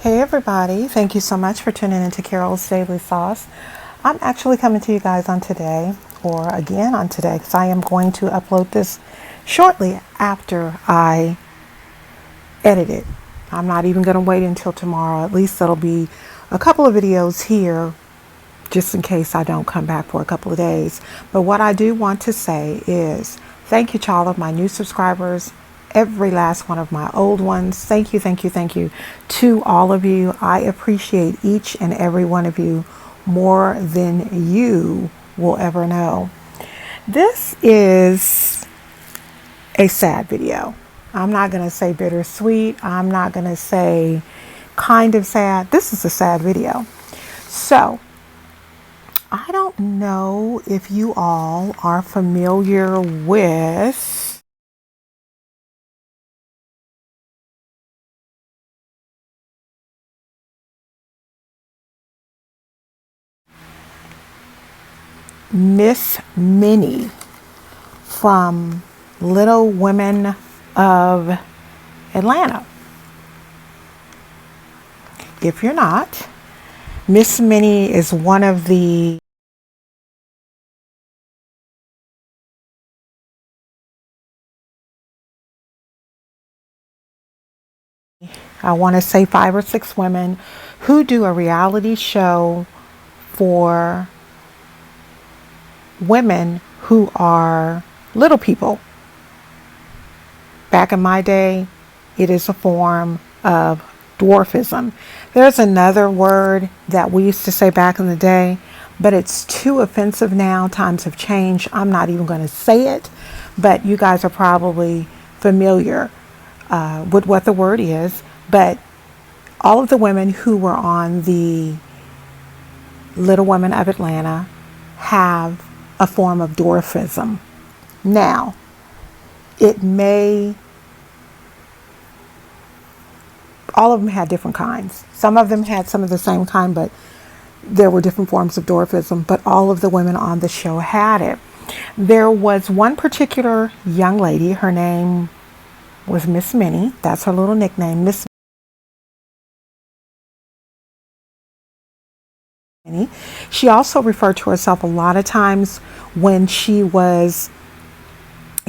Hey everybody, thank you so much for tuning into Carol's Daily Sauce. I'm actually coming to you guys on today, or again on today, because I am going to upload this shortly after I edit it. I'm not even going to wait until tomorrow. At least there'll be a couple of videos here just in case I don't come back for a couple of days. But what I do want to say is thank you to all of my new subscribers, every last one of my old ones. Thank you, thank you, thank you to all of you. I appreciate each and every one of you more than you will ever know. This is a sad video. I'm not going to say bittersweet. I'm not going to say kind of sad. This is a sad video. So, I don't know if you all are familiar with Miss Minnie from Little Women of Atlanta. If you're not, Miss Minnie is one of the I want to say 5 or 6 women who do a reality show for women who are little people. Back in my day, it is a form of dwarfism. There's another word that we used to say back in the day, but it's too offensive now. Times have changed. I'm not even going to say it, but you guys are probably familiar with what the word is. But all of the women who were on the Little Women of Atlanta have a form of dwarfism. Now, it may, all of them had different kinds. Some of them had some of the same kind, but there were different forms of dwarfism, but all of the women on the show had it. There was one particular young lady, her name was Miss Minnie. That's her little nickname, Miss Minnie. She also referred to herself a lot of times when she was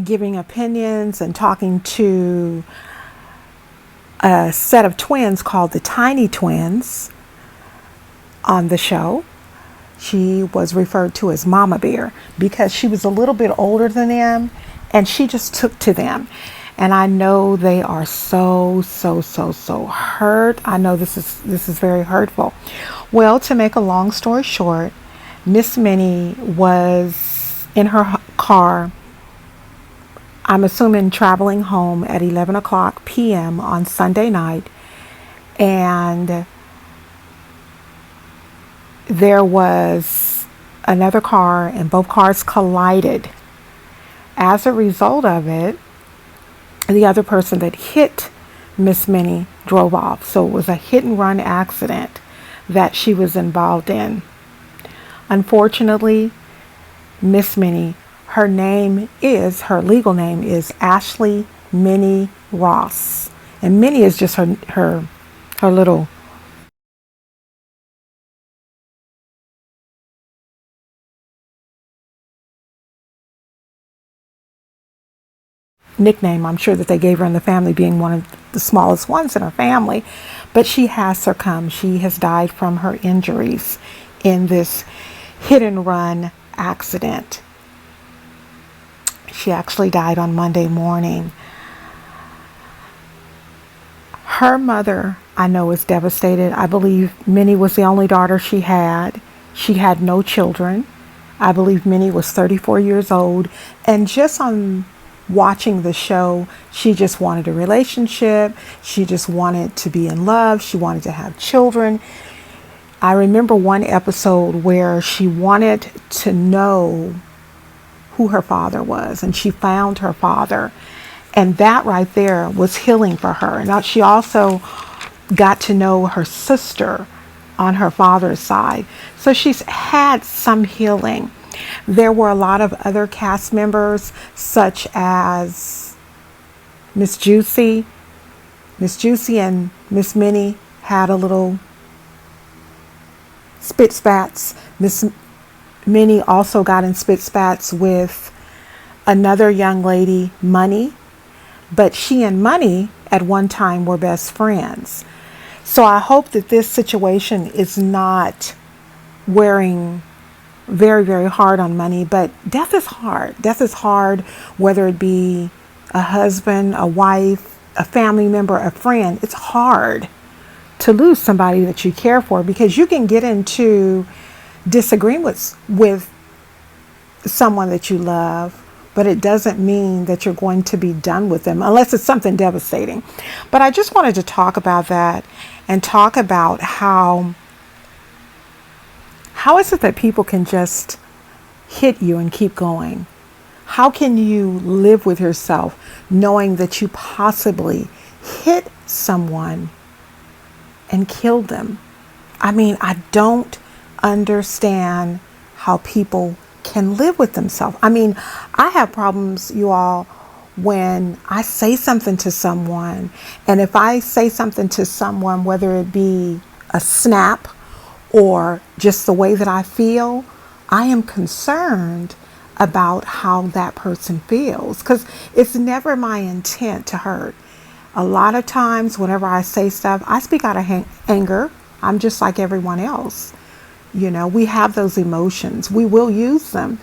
giving opinions and talking to a set of twins called the Tiny Twins on the show. She was referred to as Mama Bear because she was a little bit older than them and she just took to them. And I know they are so hurt. I know this is very hurtful. Well, to make a long story short, Miss Minnie was in her car, I'm assuming traveling home at 11 o'clock p.m. on Sunday night, and there was another car and both cars collided. As a result of it, the other person that hit Miss Minnie drove off. So it was a hit and run accident that she was involved in. Unfortunately, Miss Minnie, her legal name is Ashley Minnie Ross. And Minnie is just her little nickname, I'm sure, that they gave her in the family, being one of the smallest ones in her family. But she has succumbed. She has died from her injuries in this hit and run accident. She actually died on Monday morning. Her mother, I know, is devastated. I believe Minnie was the only daughter she had. She had no children. I believe Minnie was 34 years old. And just on watching the show, she just wanted a relationship. She just wanted to be in love. She wanted to have children. I remember one episode where she wanted to know who her father was, and she found her father. And that right there was healing for her. Now, she also got to know her sister on her father's side. So she's had some healing. There were a lot of other cast members, such as Miss Juicy. Miss Juicy and Miss Minnie had a little spit spats. Miss Minnie also got in spit spats with another young lady, Money, but she and Money at one time were best friends. So I hope that this situation is not wearing very, very hard on Money, but death is hard. Death is hard, whether it be a husband, a wife, a family member, a friend. It's hard to lose somebody that you care for, because you can get into disagreements with someone that you love, but it doesn't mean that you're going to be done with them unless it's something devastating. But I just wanted to talk about that and talk about how is it that people can just hit you and keep going? How can you live with yourself knowing that you possibly hit someone and kill them? I mean, I don't understand how people can live with themselves. I mean, I have problems, you all, when I say something to someone, and if I say something to someone, whether it be a snap or just the way that I feel, I am concerned about how that person feels, because it's never my intent to hurt. A lot of times whenever I say stuff, I speak out of anger. I'm just like everyone else. You know, we have those emotions. We will use them.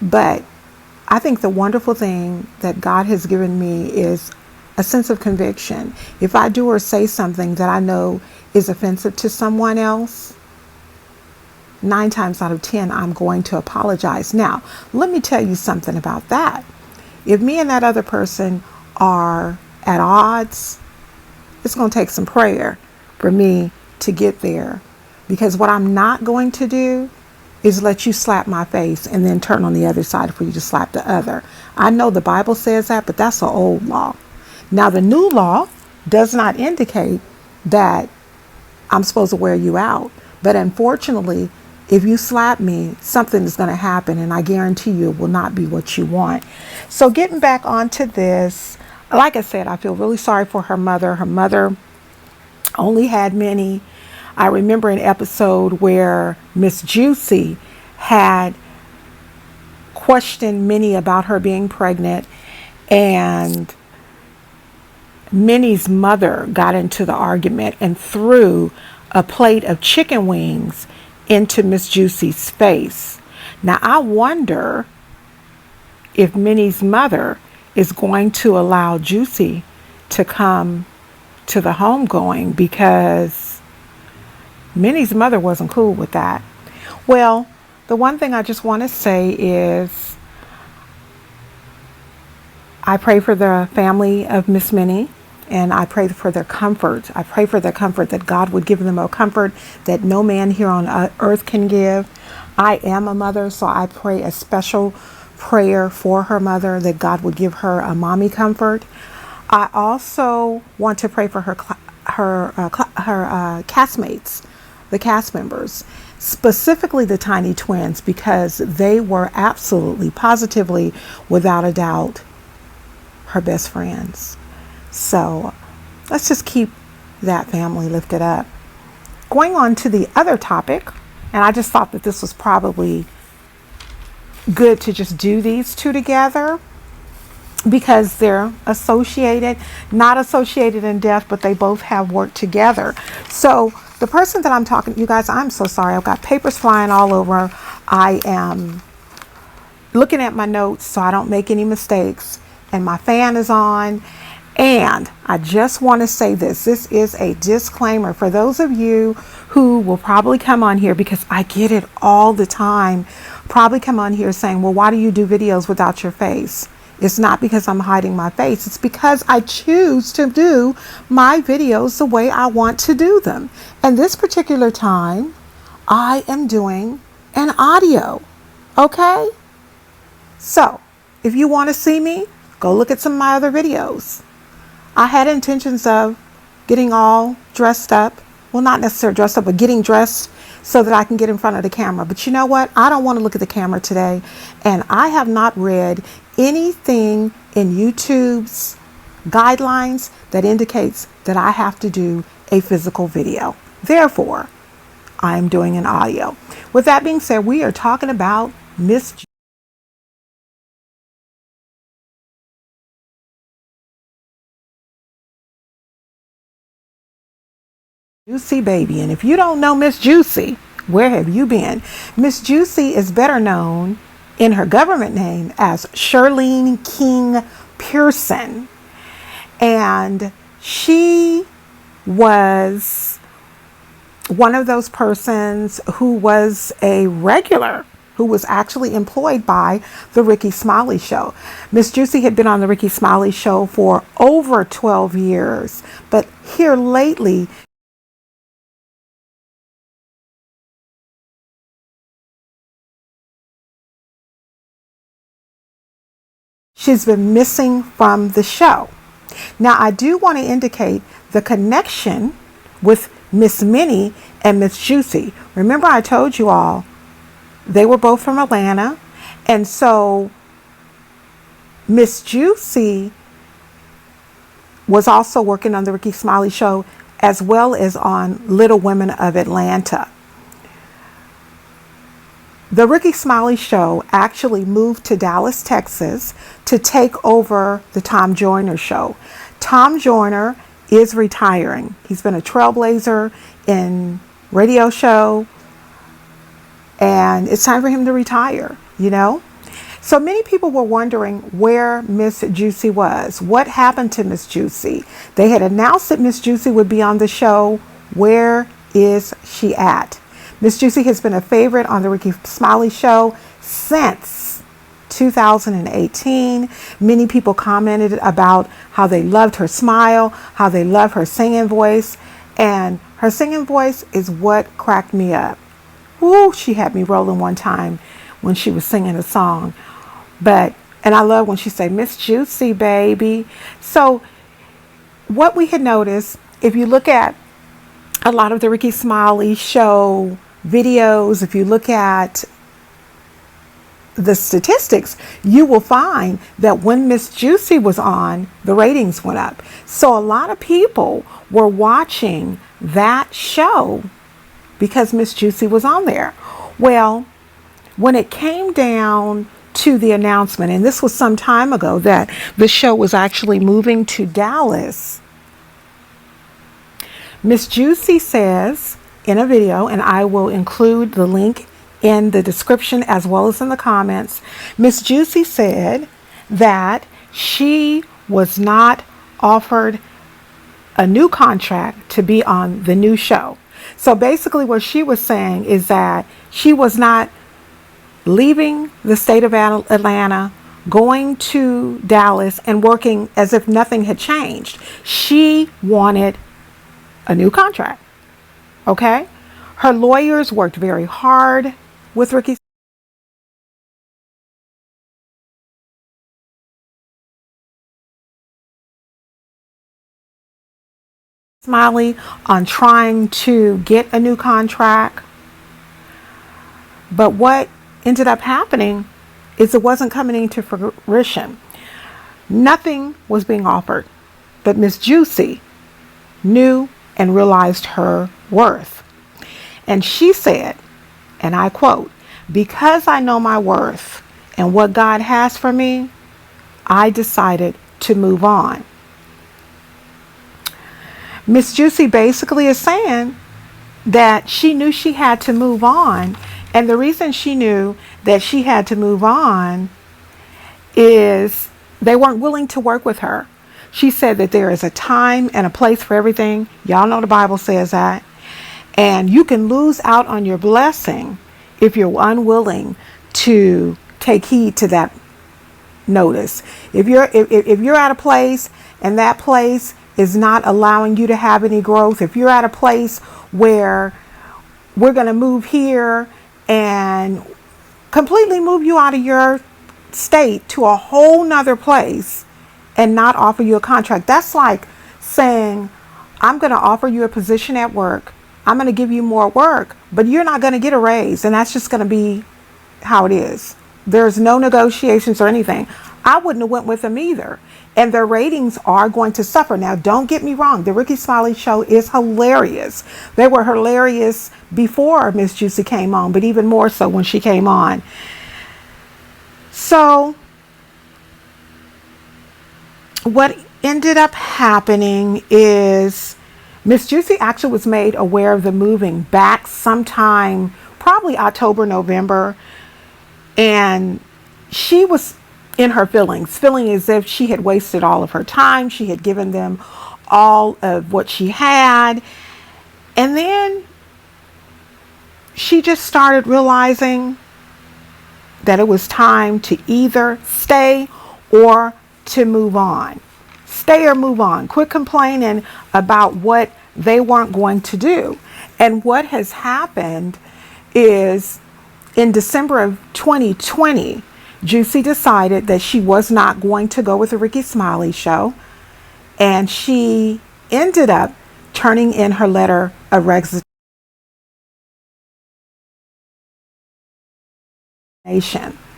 But I think the wonderful thing that God has given me is a sense of conviction. If I do or say something that I know is offensive to someone else, 9 times out of 10, I'm going to apologize. Now, let me tell you something about that. If me and that other person are at odds, it's going to take some prayer for me to get there. Because what I'm not going to do is let you slap my face and then turn on the other side for you to slap the other. I know the Bible says that, but that's an old law. Now, the new law does not indicate that I'm supposed to wear you out. But unfortunately, if you slap me, something is going to happen, and I guarantee you it will not be what you want. So getting back onto this, like I said, I feel really sorry for her mother. Her mother only had Minnie. I remember an episode where Miss Juicy had questioned Minnie about her being pregnant, and Minnie's mother got into the argument and threw a plate of chicken wings into Miss Juicy's face. Now, I wonder if Minnie's mother is going to allow Juicy to come to the homegoing, because Minnie's mother wasn't cool with that. Well, the one thing I just want to say is I pray for the family of Miss Minnie, and I pray for their comfort. I pray for their comfort, that God would give them a comfort that no man here on earth can give. I am a mother, so I pray a special prayer for her mother, that God would give her a mommy comfort. I also want to pray for her castmates, the cast members, specifically the tiny twins, because they were absolutely, positively, without a doubt, her best friends. So let's just keep that family lifted up. Going on to the other topic, and I just thought that this was probably good to just do these two together, because they're associated, not associated in death, but they both have worked together. So the person that I'm talking, you guys, I'm so sorry. I've got papers flying all over. I am looking at my notes so I don't make any mistakes, and my fan is on. And I just want to say this. This is a disclaimer for those of you who will probably come on here, because I get it all the time, probably come on here saying, well, why do you do videos without your face? It's not because I'm hiding my face. It's because I choose to do my videos the way I want to do them. And this particular time, I am doing an audio. Okay? So, if you want to see me, go look at some of my other videos. I had intentions of getting all dressed up. Well, not necessarily dressed up, but getting dressed so that I can get in front of the camera. But you know what? I don't want to look at the camera today. And I have not read anything in YouTube's guidelines that indicates that I have to do a physical video. Therefore, I'm doing an audio. With that being said, we are talking about Miss Juicy Baby. And if you don't know Miss Juicy, where have you been? Miss Juicy is better known in her government name as Shirlene King Pearson. And she was one of those persons who was a regular, who was actually employed by the Rickey Smiley show. Miss Juicy had been on the Rickey Smiley show for over 12 years, but here lately, she's been missing from the show. Now, I do want to indicate the connection with Miss Minnie and Miss Juicy. Remember, I told you all they were both from Atlanta. And so Miss Juicy was also working on the Rickey Smiley show as well as on Little Women of Atlanta. The Rickey Smiley show actually moved to Dallas, Texas to take over the Tom Joyner show. Tom Joyner is retiring. He's been a trailblazer in radio show, and it's time for him to retire, you know? So many people were wondering where Miss Juicy was. What happened to Miss Juicy? They had announced that Miss Juicy would be on the show. Where is she at? Miss Juicy has been a favorite on the Rickey Smiley show since 2018. Many people commented about how they loved her smile, how they love her singing voice, and her singing voice is what cracked me up. Woo, she had me rolling one time when she was singing a song. And I love when she said, Miss Juicy Baby. So what we had noticed, if you look at a lot of the Rickey Smiley show videos, if you look at the statistics, you will find that when Miss Juicy was on, the ratings went up. So a lot of people were watching that show because Miss Juicy was on there. Well, when it came down to the announcement, and this was some time ago, that the show was actually moving to Dallas, Miss Juicy says in a video, and I will include the link in the description as well as in the comments, Miss Juicy said that she was not offered a new contract to be on the new show. So basically what she was saying is that she was not leaving the state of Atlanta, going to Dallas and working as if nothing had changed. She wanted a new contract. Okay? Her lawyers worked very hard with Rickey Smiley on trying to get a new contract. But what ended up happening is it wasn't coming into fruition. Nothing was being offered. But Miss Juicy knew and realized her worth. And she said, and I quote, "Because I know my worth and what God has for me, I decided to move on." Miss Juicy basically is saying that she knew she had to move on. And the reason she knew that she had to move on is they weren't willing to work with her. She said that there is a time and a place for everything. Y'all know the Bible says that. And you can lose out on your blessing if you're unwilling to take heed to that notice. If you're at a place and that place is not allowing you to have any growth, if you're at a place where we're going to move here and completely move you out of your state to a whole nother place and not offer you a contract, that's like saying, I'm going to offer you a position at work, I'm going to give you more work, but you're not going to get a raise, and that's just going to be how it is. There's no negotiations or anything. I wouldn't have went with them either. And their ratings are going to suffer. Now, don't get me wrong. The Rickey Smiley show is hilarious. They were hilarious before Miss Juicy came on, but even more so when she came on. So what ended up happening is Miss Juicy actually was made aware of the moving back sometime, probably October, November. And she was in her feelings, feeling as if she had wasted all of her time. She had given them all of what she had. And then she just started realizing that it was time to either stay or to move on. Stay or move on. Quit complaining about what they weren't going to do. And what has happened is in December of 2020, Juicy decided that she was not going to go with the Rickey Smiley show. And she ended up turning in her letter of resignation.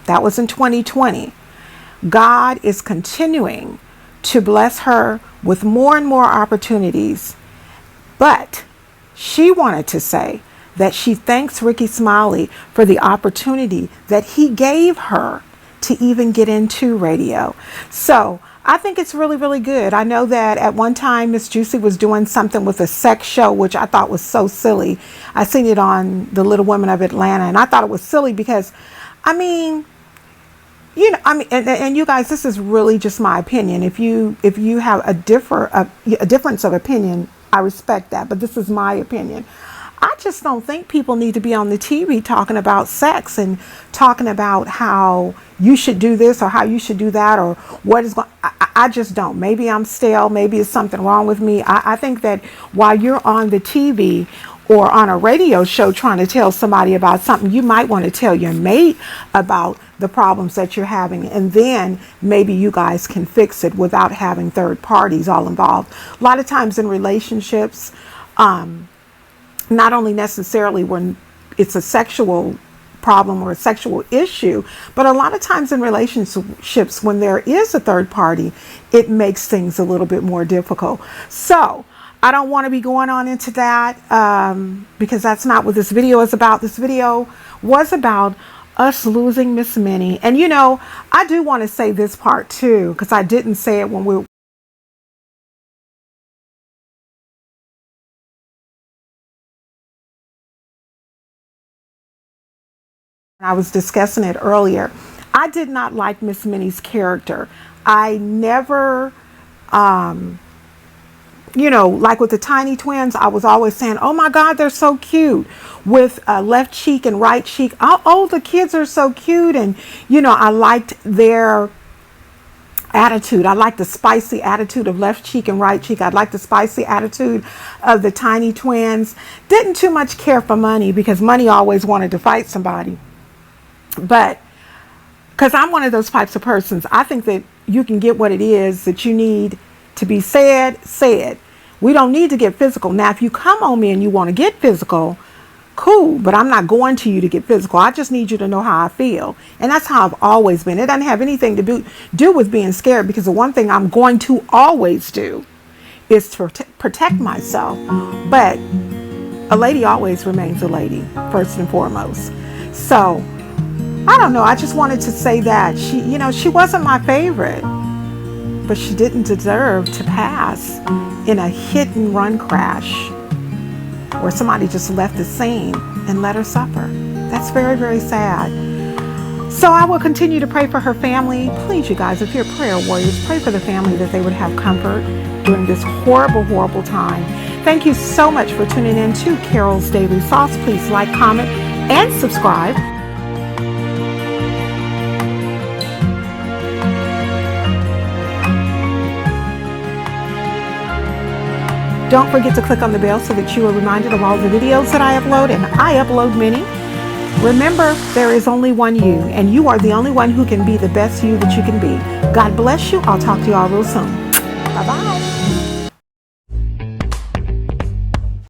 That was in 2020. God is continuing to bless her with more and more opportunities. But she wanted to say that she thanks Rickey Smiley for the opportunity that he gave her to even get into radio. So I think it's really, really good. I know that at one time Miss Juicy was doing something with a sex show, which I thought was so silly. I seen it on The Little Women of Atlanta, and I thought it was silly because, I mean, you know, I mean, and you guys, this is really just my opinion. If you have a difference of opinion, I respect that, but this is my opinion. I just don't think people need to be on the TV talking about sex and talking about how you should do this or how you should do that or what is going. I just don't. Maybe I'm stale. Maybe it's something wrong with me. I think that while you're on the TV or on a radio show trying to tell somebody about something, you might want to tell your mate about the problems that you're having, and then maybe you guys can fix it without having third parties all involved. A lot of times in relationships, not only necessarily when it's a sexual problem or a sexual issue, but a lot of times in relationships when there is a third party, it makes things a little bit more difficult. So I don't want to be going on into that because that's not what this video is about. This video was about us losing Miss Minnie. And you know, I do want to say this part too, because I didn't say it when I was discussing it earlier. I did not like Miss Minnie's character. I never, you know, like with the tiny twins, I was always saying, oh my God, they're so cute with left cheek and right cheek. Oh, the kids are so cute. And, you know, I liked their attitude. I liked the spicy attitude of left cheek and right cheek. I liked the spicy attitude of the tiny twins. Didn't too much care for Money because Money always wanted to fight somebody. But because I'm one of those types of persons, I think that you can get what it is that you need to be said, said. We don't need to get physical. Now, if you come on me and you want to get physical, cool, but I'm not going to you to get physical. I just need you to know how I feel. And that's how I've always been. It doesn't have anything to do with being scared, because the one thing I'm going to always do is to protect myself. But a lady always remains a lady, first and foremost. So I don't know. I just wanted to say that she wasn't my favorite, but she didn't deserve to pass in a hit and run crash where somebody just left the scene and let her suffer. That's very, very sad. So I will continue to pray for her family. Please, you guys, if you're prayer warriors, pray for the family that they would have comfort during this horrible, horrible time. Thank you so much for tuning in to Carol's Daily Sauce. Please like, comment, and subscribe. Don't forget to click on the bell so that you are reminded of all the videos that I upload, and I upload many. Remember, there is only one you, and you are the only one who can be the best you that you can be. God bless you. I'll talk to you all real soon. Bye-bye.